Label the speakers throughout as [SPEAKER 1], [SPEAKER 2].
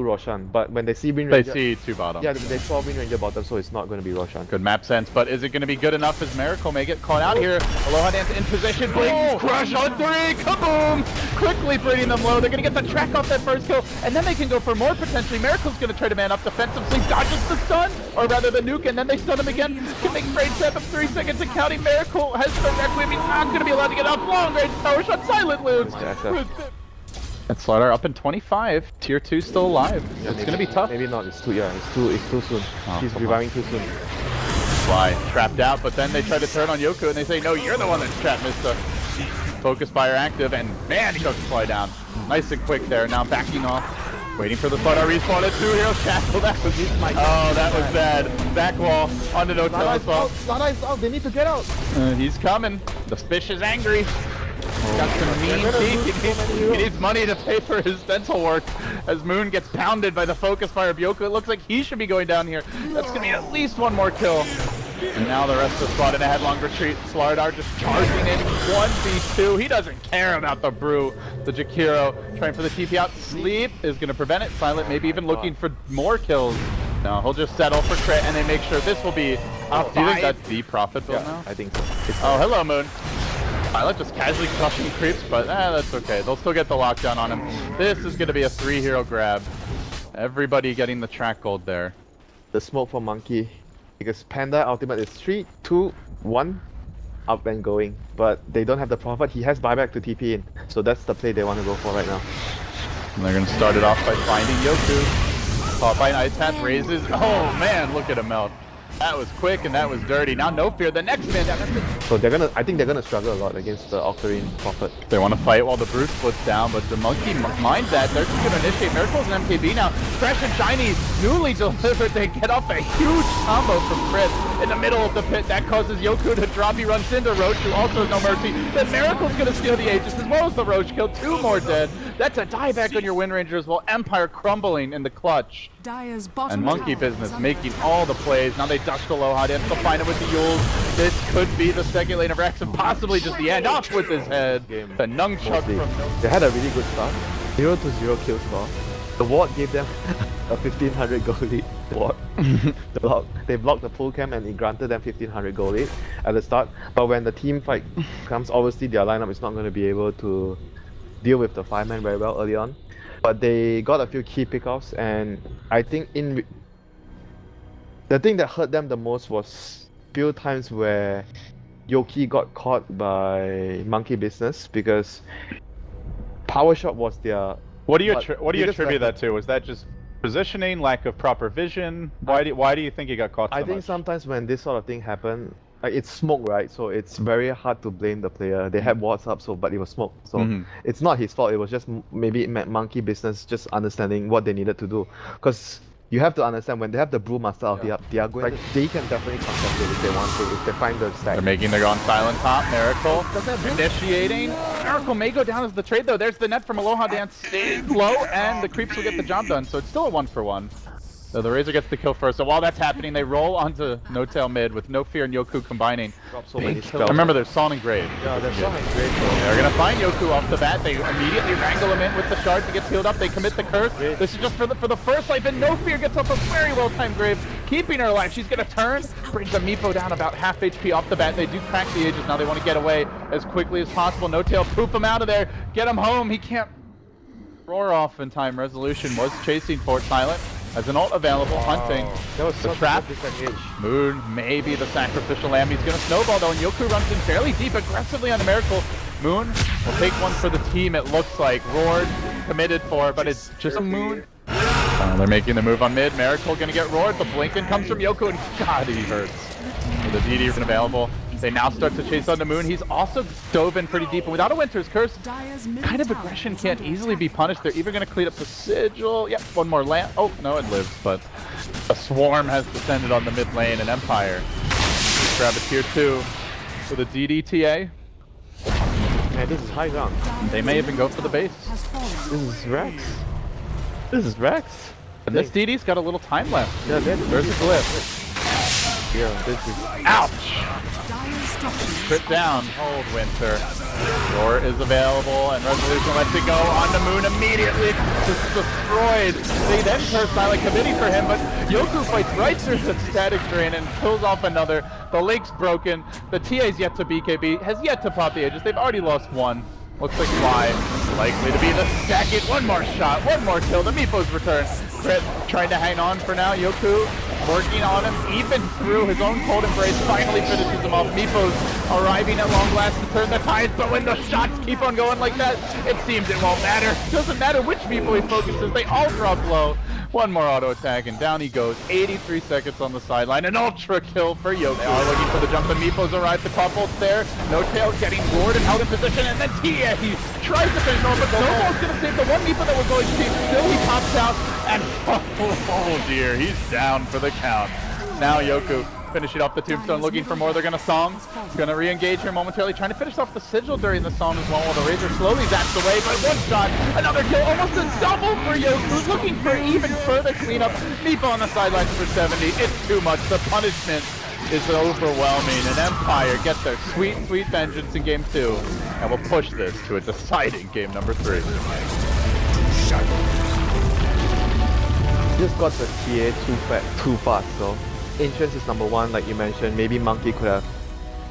[SPEAKER 1] Roshan, but when they see Wind
[SPEAKER 2] They
[SPEAKER 1] Ranger...
[SPEAKER 2] see 2 bottom.
[SPEAKER 1] Yeah, they saw Wind Ranger bottom, so it's not going to be Roshan.
[SPEAKER 2] Good map sense, but is it going to be good enough as Miracle may get caught out here? Aloha Dance in position, Blink crush on 3, kaboom! Quickly bringing them low, they're going to get the track off that first kill, and then they can go for more potentially. Miracle's going to try to man up defensively, dodges the stun, or rather the nuke, and then they stun him again. Can make frame set of 3 seconds and counting. Miracle has the Requiem, he's not going to be allowed to get off long range power shot, silent lose. And Slaughter up in 25. Tier 2 still alive. Yeah, it's gonna be tough.
[SPEAKER 1] Maybe not. It's too soon. He's reviving too soon.
[SPEAKER 2] Fly trapped out, but then they try to turn on Yoku and they say, no, you're the one that's trapped, Mister. Focus fire active, and man, he goes to fly down. Nice and quick there. Now backing off. Waiting for the Slaughter respawn at 2 heroes. Shackle, that was that was bad. Back wall onto no tail as well.
[SPEAKER 1] Slaughter is out. They need to get out.
[SPEAKER 2] He's coming. The fish is angry. Got some mean peek. He needs money to pay for his dental work as Moon gets pounded by the focus fire of Yoku. It looks like he should be going down here. That's going to be at least 1 more kill. And now the rest of the squad in a headlong retreat. Slardar just charging in 1v2. He doesn't care about the brew. The Jakiro trying for the TP out. Sleep is going to prevent it. Silent maybe even looking for more kills. No, he'll just settle for crit and they make sure this will be a 5. Do you think that's the profit build now?
[SPEAKER 1] I think so.
[SPEAKER 2] Oh, hello Moon. Silent just casually crushing creeps, but that's okay. They'll still get the lockdown on him. This is going to be a 3 hero grab. Everybody getting the track gold there.
[SPEAKER 1] The smoke for Monkey. Because Panda ultimate is 3, 2, 1, up and going. But they don't have the profit. He has buyback to TP in. So that's the play they want to go for right now.
[SPEAKER 2] And they're going to start it off by finding Yoku. Caught by an ice path, raises. Oh man, look at him melt. That was quick and that was dirty. Now no fear, the next man down.
[SPEAKER 1] So I think they're gonna struggle a lot against the Octarine Prophet.
[SPEAKER 2] They want to fight while the Brute splits down, but the Monkey minds that. They're just gonna initiate Miracles and MKB now. Fresh and shiny, newly delivered. They get off a huge combo from Chris in the middle of the pit. That causes Yoku to drop. He runs into Roach, who also has no mercy. Then Miracle's gonna steal the Aegis as well as the Roach kill. 2 more dead. That's a dieback on your Wind Rangers while Empire crumbling in the clutch. And Monkey Business making all the plays. Now they duck the Aloha Dance. They'll find it with the Yules. This could be the second lane of Rex and possibly just the end. Off with his head. The nunchuck from...
[SPEAKER 1] They had a really good start. 0-0 kill score. The ward gave them a 1500 gold lead. Ward. They blocked the full camp and it granted them 1500 gold lead at the start. But when the team fight comes, obviously their lineup is not going to be able to deal with the 5-man very well early on. But they got a few key pickoffs, and I think the thing that hurt them the most was few times where Yoki got caught by Monkey Business because Power Shot was their...
[SPEAKER 2] What do you attribute that to? Was that just positioning, lack of proper vision? Why do you think he got caught so
[SPEAKER 1] I think
[SPEAKER 2] much?
[SPEAKER 1] Sometimes when this sort of thing happens, it's smoke, right? So it's very hard to blame the player. They had wards up, but it was smoke. So it's not his fault. It was just maybe Monkey Business just understanding what they needed to do. Because you have to understand when they have the Brewmaster out, they are going. They can definitely contest it if they want to. If they find the stack.
[SPEAKER 2] They're making their on silent top. Miracle initiating. Miracle may go down as the trade though. There's the net from Aloha Dance. Stays low, and the creeps will get the job done. So it's still a 1-for-1. So the Razor gets the kill first. So while that's happening, they roll onto No Tail mid with No Fear and Yoku combining. Remember, there's Son and Grave.
[SPEAKER 1] Yeah, there's Son and Grave.
[SPEAKER 2] They're gonna find Yoku off the bat. They immediately wrangle him in with the shards. He gets healed up. They commit the curse. This is just for the first life, and No Fear gets off a very well-timed Grave, keeping her alive. She's gonna turn, brings the Meepo down about half HP off the bat. They do crack the Aegis. Now they want to get away as quickly as possible. No Tail, poop him out of there. Get him home. He can't roar off in time. Resolution was chasing Fort Silent. As an ult available, hunting.
[SPEAKER 1] That was
[SPEAKER 2] the trap. Moon, maybe the sacrificial lamb. He's gonna snowball though, and Yoku runs in fairly deep, aggressively on the Miracle. Moon will take one for the team, it looks like. Roared, committed for, but it's just a Moon. They're making the move on mid. Miracle gonna get roared. The Blinken comes from Yoku, and God, he hurts. The DD is available. They now start to chase on the Moon. He's also dove in pretty deep, and without a Winter's Curse, kind of aggression can't easily be punished. They're either going to clean up the Sigil. Yep, one more lamp. Oh, no, it lives, but a swarm has descended on the mid lane, and Empire grab a tier 2 for the DDTA.
[SPEAKER 1] Man, this is high ground.
[SPEAKER 2] They may even go for the base.
[SPEAKER 1] This is Rex. This is Rex.
[SPEAKER 2] And this DD's got a little time left.
[SPEAKER 1] Yeah,
[SPEAKER 2] there's a glyph.
[SPEAKER 1] Yeah, this is...
[SPEAKER 2] Ouch! Crit down. Hold Winter. Roar is available, and Resolution lets it go on the Moon immediately. Just destroyed. They then turn silent committee for him, but Yoku fights right through the static drain and kills off another. The lake's broken. The TA's yet to BKB, has yet to pop the Aegis. They've already lost one. Looks like 5 likely to be the second. One more shot, one more kill. The Meepo's return. Crit trying to hang on for now. Yoku working on him, even through his own cold embrace. Finally finishes him off. Meepo's arriving at long last to turn the tides, but when the shots keep on going like that, it seems it won't matter. Doesn't matter which Meepo he focuses, they all drop low. One more auto attack and down he goes. 83 seconds on the sideline. An ultra kill for Yoku. They are looking for the jump and Meepo's arrived. The couple there. No Tail getting roared and held in position, and then Tia, he tries to finish on, but Snowball's gonna save the one Meepo that was going cheap. Still he pops out and oh dear, he's down for the count. Now Yoku finishing off the tombstone, looking for more. They're gonna song. Gonna re-engage here momentarily, trying to finish off the sigil during the song as well, while the Razor slowly zaps away, but one shot, another kill, almost a double for Yoku, looking for even further cleanup. Meepo on the sidelines for 70. It's too much. The punishment is overwhelming, and Empire get their sweet, sweet vengeance in game 2, and will push this to a deciding game number 3.
[SPEAKER 1] Just got the TA too fast, so Ancients is number 1, like you mentioned. Maybe Monkey could have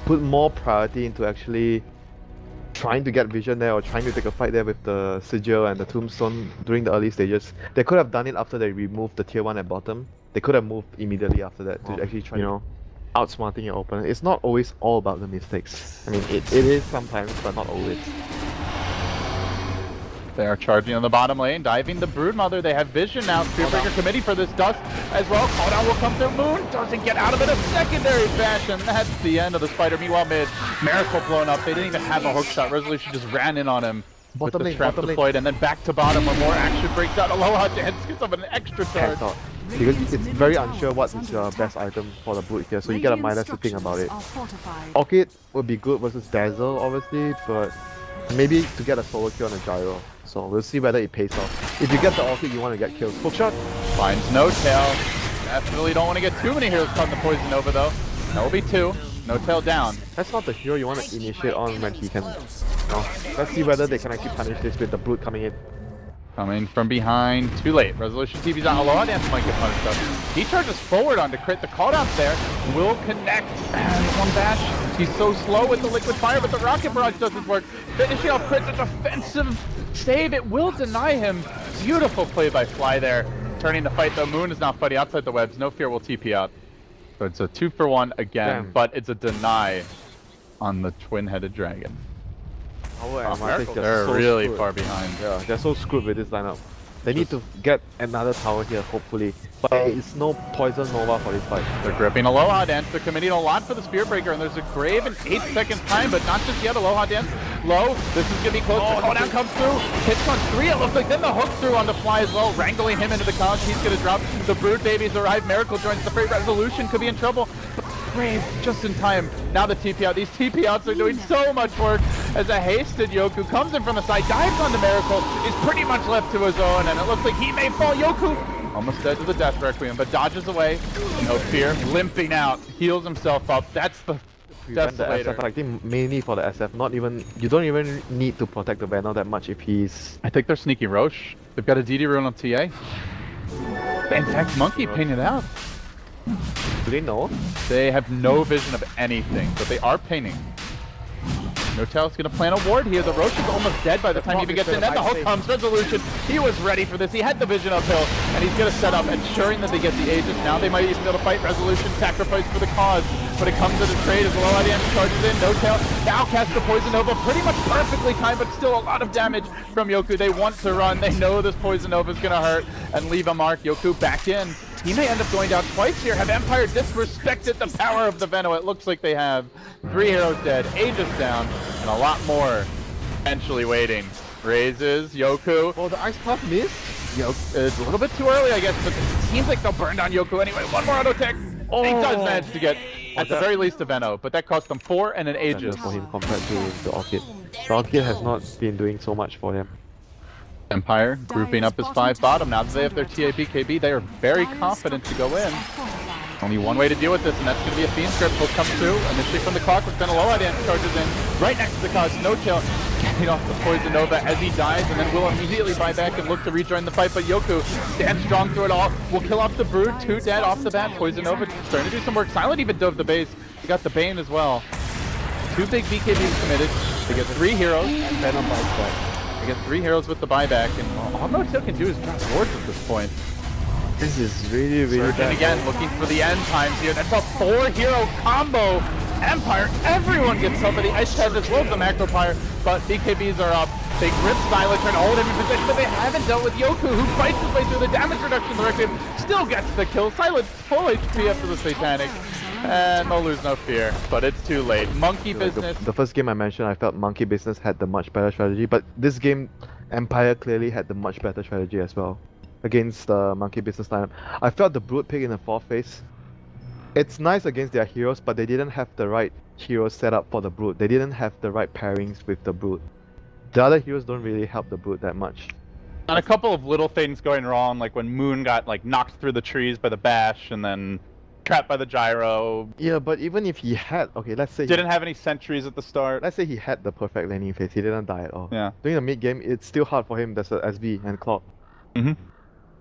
[SPEAKER 1] put more priority into actually trying to get vision there, or trying to take a fight there with the Sigil and the Tombstone during the early stages. They could have done it after they removed the tier 1 at bottom. They could have moved immediately after that to actually try, outsmarting your opponent. It's not always all about the mistakes. I mean, it is sometimes, but not always.
[SPEAKER 2] They are charging on the bottom lane, diving the Broodmother. They have vision now. Spearbreaker committee for this dust as well. Cooldown will come through. Moon doesn't get out of it. A secondary fashion. That's the end of the spider. Meanwhile, mid, Miracle blown up. They didn't even have a hook shot. Resolution just ran in on him with the trap deployed, and then back to bottom where more action breaks out. Aloha Dance gets up an extra charge.
[SPEAKER 1] Because it's very unsure what is your best item for the Brood here, so you get a minus to think about it. Orchid would be good versus Dazzle, obviously, but maybe to get a solo kill on a Gyro. So we'll see whether it pays off. If you get the Orchid, you want to get kills. Hookshot
[SPEAKER 2] finds No Tail. Definitely don't want to get too many heroes caught in the Poison Nova though. That will be 2. No Tail down.
[SPEAKER 1] That's not the hero you want to initiate on when he can. Let's see whether they can actually punish this with the Brood coming in.
[SPEAKER 2] Coming from behind, too late. Resolution TV's on. Aloha Dance might get punished though. He charges forward on to crit. The call-down there will connect. And one bash. He's so slow with the liquid fire, but the rocket barrage doesn't work. Finishing off crit, the defensive save. It will deny him. Beautiful play by Fly there. Turning the fight though. Moon is now fighting outside the webs. No fear will TP out. So it's a 2-for-1 again, but it's a deny on the twin-headed dragon. They're so really far behind.
[SPEAKER 1] Yeah, they're so screwed with this lineup. They need to get another tower here, hopefully. But it's no Poison Nova for this fight.
[SPEAKER 2] They're gripping Aloha Dance. They're committing a lot for the Spearbreaker, and there's a grave in 8 seconds time, but not just yet. Aloha Dance low. This is going to be close. Oh, down comes through. Hits on 3, it looks like. Then the hook through on the Fly as well, wrangling him into the couch. He's going to drop. The Brood babies arrive. Miracle joins the fray. Resolution could be in trouble. Brave just in time. Now the TP out. These TP outs are doing so much work as a hasted Yoku comes in from the side, dives on the Miracle, is pretty much left to his own, and it looks like he may fall. Yoku almost dead to the Death Requiem, but dodges away. No fear. Limping out. Heals himself up. That's the Desolator.
[SPEAKER 1] I think mainly for the SF. Not even, you don't even need to protect the Venom that much if he's...
[SPEAKER 2] I think they're sneaky Roche. They've got a DD rune on TA. In fact, Monkey painted out.
[SPEAKER 1] Do they know?
[SPEAKER 2] They have no vision of anything, but they are painting. No Tail's gonna plant a ward here. The Roche is almost dead by the time he even gets in. Then the hook comes. Resolution. He was ready for this. He had the vision uphill, and he's gonna set up, ensuring that they get the Aegis. Now they might even be able to fight. Resolution sacrifice for the cause, but it comes at a trade as Aloha Dance charges in. No Tail now casts the Poison Nova, pretty much perfectly timed, but still a lot of damage from Yoku. They want to run. They know this Poison Nova is gonna hurt and leave a mark. Yoku back in. He may end up going down twice here. Have Empire disrespected the power of the Veno? It looks like they have. 3 heroes dead, Aegis down, and a lot more eventually waiting. Raises, Yoku.
[SPEAKER 1] Oh, the Ice Puff missed?
[SPEAKER 2] It's a little bit too early, I guess, but it seems like they'll burn down Yoku anyway. One more auto tech. Oh. He does manage to get, at the very least, a Veno, but that cost them 4 and an Aegis.
[SPEAKER 1] For him compared to the Orchid. The Orchid has not been doing so much for him.
[SPEAKER 2] Empire grouping up as 5 bottom. Now that they have their TA BKB, they are very confident to go in. Only one way to deal with this, and that's going to be a Fiend Script. He'll come through, initially from the Clockwork, then a low dance charges in, right next to the cause, no kill, getting off the Poison Nova as he dies, and then will immediately buy back and look to rejoin the fight, but Yoku stands strong through it all, will kill off the Brood, 2 dead off the bat, Poison Nova starting to do some work, Silent even dove the base, he got the Bane as well. 2 big BKBs committed, they get 3 heroes, and then on buyback. They get 3 heroes with the buyback, and all No Tail can do is drop wards at this point.
[SPEAKER 1] This is really
[SPEAKER 2] Surgeon
[SPEAKER 1] bad.
[SPEAKER 2] again, looking for the end times here. That's a 4-hero combo. Empire, everyone gets somebody. Ice Taz as well as the Macro Pyre, but BKBs are up. They grip Silent, trying to hold him in position, but they haven't dealt with Yoku, who fights his way through the damage reduction directive. Still gets the kill. Silent full HP after the Satanic. And no lose, no fear, but it's too late. Monkey business.
[SPEAKER 1] The first game I mentioned, I felt Monkey Business had the much better strategy, but this game, Empire clearly had the much better strategy as well against the Monkey Business lineup. I felt the Brood pick in the 4th phase. It's nice against their heroes, but they didn't have the right heroes set up for the Brood. They didn't have the right pairings with the Brood. The other heroes don't really help the Brood that much.
[SPEAKER 2] And a couple of little things going wrong, like when Moon got like knocked through the trees by the bash, and then trapped by the gyro.
[SPEAKER 1] Yeah, but even if he had, okay, let's say
[SPEAKER 2] Didn't have any sentries at the start.
[SPEAKER 1] let's say he had the perfect landing phase, he didn't die at all.
[SPEAKER 2] Yeah.
[SPEAKER 1] During the mid game, it's still hard for him. There's a SB and Clock.
[SPEAKER 2] Mm-hmm.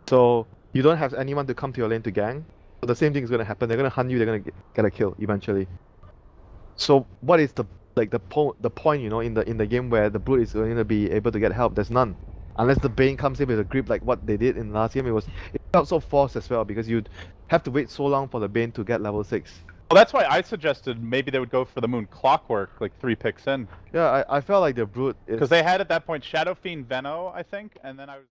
[SPEAKER 1] So you don't have anyone to come to your lane to gang. So the same thing is gonna happen. They're gonna hunt you. They're gonna get a kill eventually. So what is the point, you know, in the game where the Brood is going to be able to get help? There's none, unless the Bane comes in with a grip like what they did in the last game. It felt so forced as well because you'd have to wait so long for the Bane to get level 6.
[SPEAKER 2] Well, that's why I suggested maybe they would go for the Moon Clockwork, like 3 picks in.
[SPEAKER 1] Yeah, I felt like the Brood is...
[SPEAKER 2] Because they had at that point Shadow Fiend Veno, I think, and then I was...